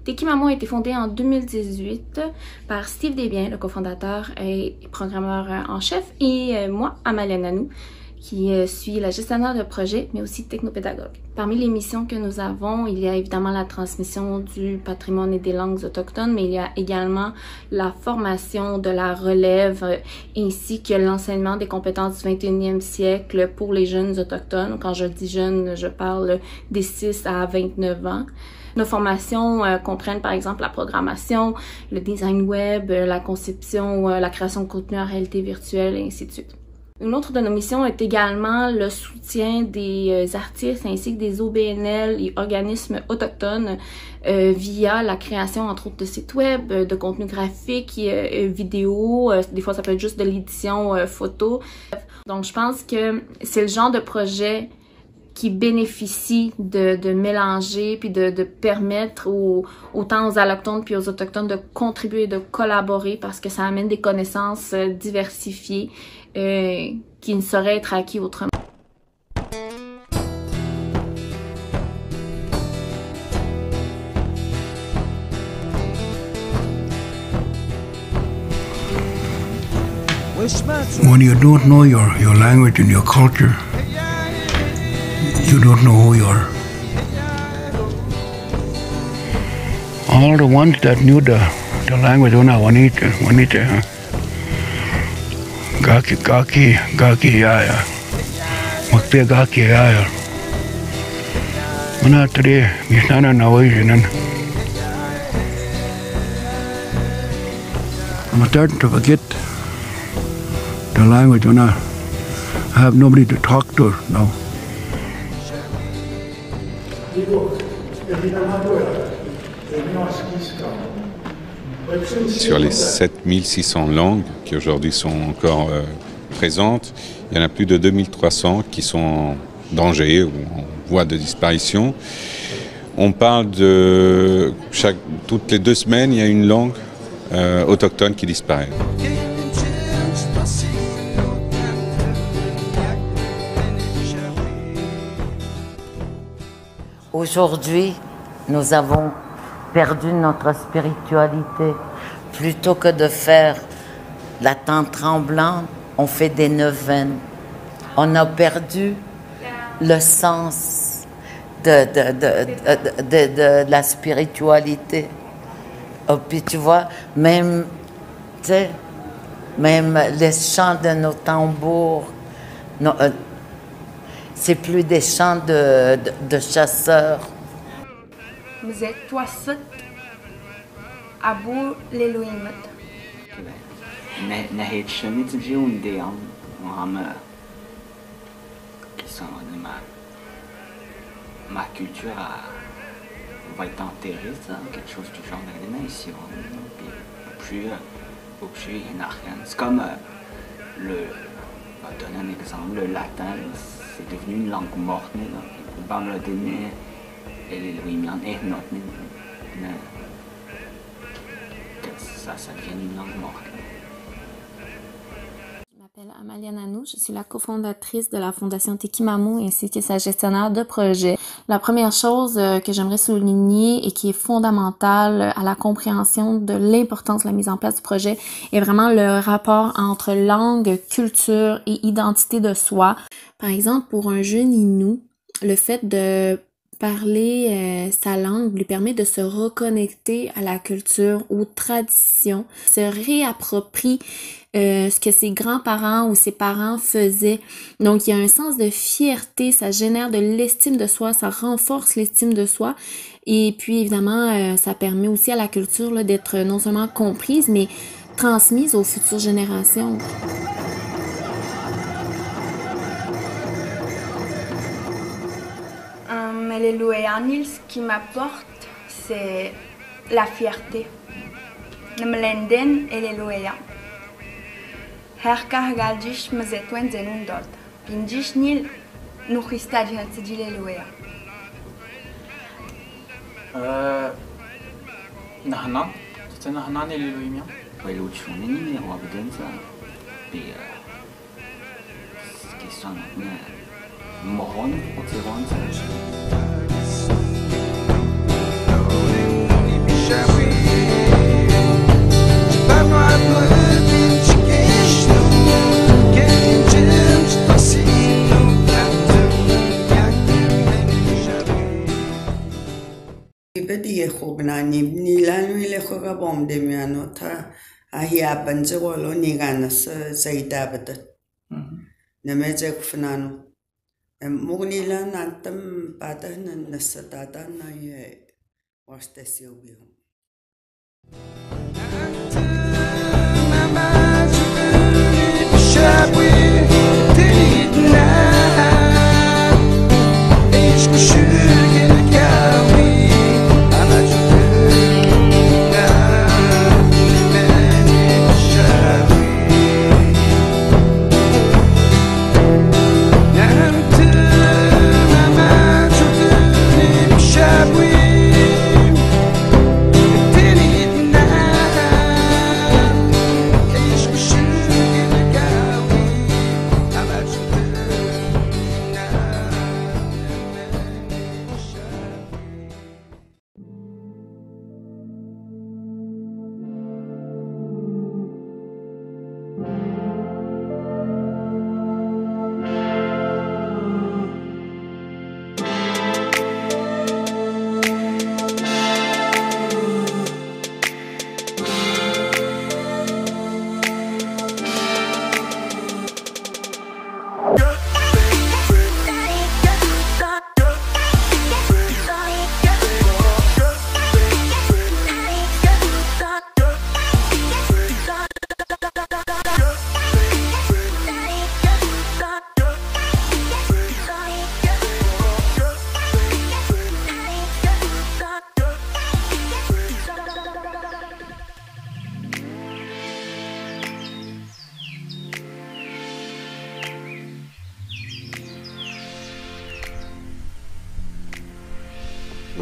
Tekimamo a été fondée en 2018 par Steve Desbiens, le cofondateur et programmeur en chef, et moi, Amalia Nanou, qui suis la gestionnaire de projet, mais aussi technopédagogue. Parmi les missions que nous avons, il y a évidemment la transmission du patrimoine et des langues autochtones, mais il y a également la formation de la relève, ainsi que l'enseignement des compétences du 21e siècle pour les jeunes autochtones. Quand je dis jeunes, je parle des 6 à 29 ans. Nos formations comprennent par exemple la programmation, le design web, la conception, la création de contenu en réalité virtuelle, et ainsi de suite. Une autre de nos missions est également le soutien des artistes ainsi que des OBNL et organismes autochtones via la création entre autres de sites web, de contenu graphique, vidéo, des fois ça peut être juste de l'édition photo. Donc je pense que c'est le genre de projet qui bénéficie de mélanger puis de permettre autant aux allochtones puis aux autochtones de contribuer et de collaborer parce que ça amène des connaissances diversifiées qui ne sauraient être acquis autrement. When you don't know your language and your culture, you don't know who you are. All the ones that knew the language, Juanita, Gaki Yaya, Makte Gaki Yaya. Mana today, Mishnana Nawajinan. I'm starting to forget the language. I have nobody to talk to now. Sur les 7600 langues qui aujourd'hui sont encore présentes, il y en a plus de 2300 qui sont en danger ou en voie de disparition. On parle de toutes les 2 semaines, il y a une langue autochtone qui disparaît. Aujourd'hui, nous avons perdu notre spiritualité. Plutôt que de faire la tente tremblante, on fait des neuvaines. On a perdu le sens de la spiritualité. Et puis tu vois, même les chants de nos tambours, c'est plus des chants de chasseurs. Ma culture va être enterrée, quelque chose du genre ici. Au plus il n'y a rien. C'est comme je vais donner un exemple, le latin, c'est devenu une langue morte. Ça devient une langue morte. Je m'appelle Amalia Nanou, je suis la cofondatrice de la Fondation Tekimamo ainsi que sa gestionnaire de projet. La première chose que j'aimerais souligner et qui est fondamentale à la compréhension de l'importance de la mise en place du projet est vraiment le rapport entre langue, culture et identité de soi. Par exemple, pour un jeune Innu, le fait de parler sa langue lui permet de se reconnecter à la culture, aux traditions, se réapproprie ce que ses grands-parents ou ses parents faisaient. Donc, il y a un sens de fierté, ça génère de l'estime de soi, ça renforce l'estime de soi. Et puis, évidemment, ça permet aussi à la culture là, d'être non seulement comprise, mais transmise aux futures générations. Mais les Louéanils, ce qui m'apporte, c'est la fierté. Le Mlenden et les Louéans. Herka Galdish Mazetwen Zenundot. Pindish Nil, Nukhistadjan Tidil les Louéans. Nahna, c'est Nahna et les Louémiens. Oui, l'autre chose, on est ni les rois de ça. Puis, ce qui sont Moron, on s'est rendu. na nilan wile ko ka bom de mi ano ta ahia banze walo ni gana sa idabadat na medje ko fanano mugnilan antam pada na sa tata na ye wastasio bi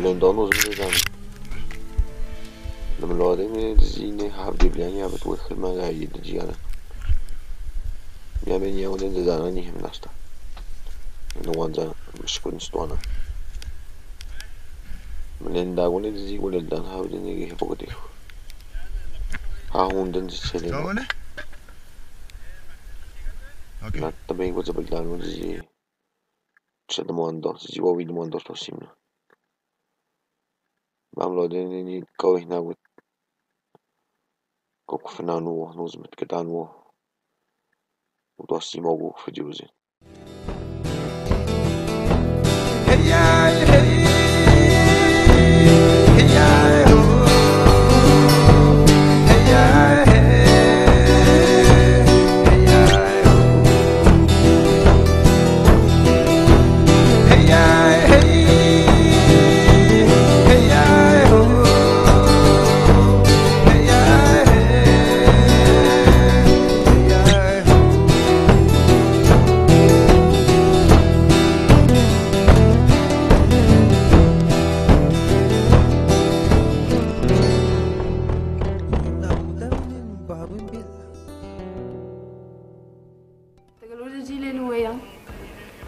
Melendano zmizan. Namlodin zine habdi blani abet وخل ما قاعد تجينا. يا من يومين زانني هم ناستا. نوانزا مش كون ستوانا. Melenda gune dizi gune dan habdi nigi hipokoti. Ha hunden zisene. Gune? Okay. Na também vou trabalhar no dizi. C'è domanda, se ci vuoi domanda prossima. بعملوا ديني كوي هنا وت كوك فنانو نوزمت كدانو ودوسي موجو في جوزي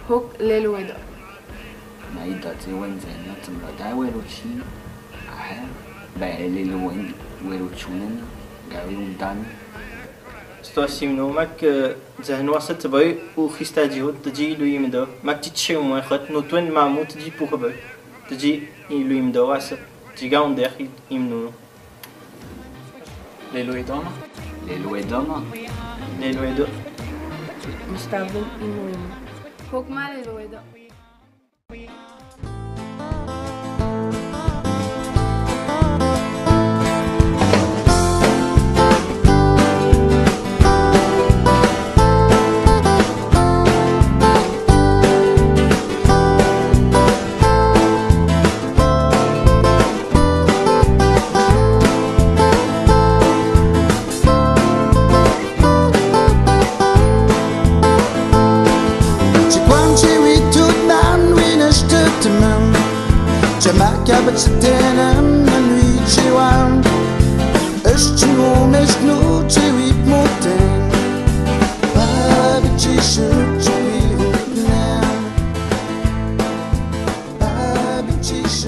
هوك للودا ما يدات وين زين تمرا دا ويلو شي اه بعلي لوين ويلو تشونن قاوي ودان ستوسيمنو ماك زهن وسط باي وخيستاجيو تجي لو يمدو ماك تشيو ما خط نوتون مامو تجي بوخبا تجي لو يمدو واس تجي غاوندير يمنو للويدانا للويدانا للويدو مستقبل إنه هوك ما للودا But it's denim and reach you out. It's true, it's no chewy mountain. But it's chewy now. But it's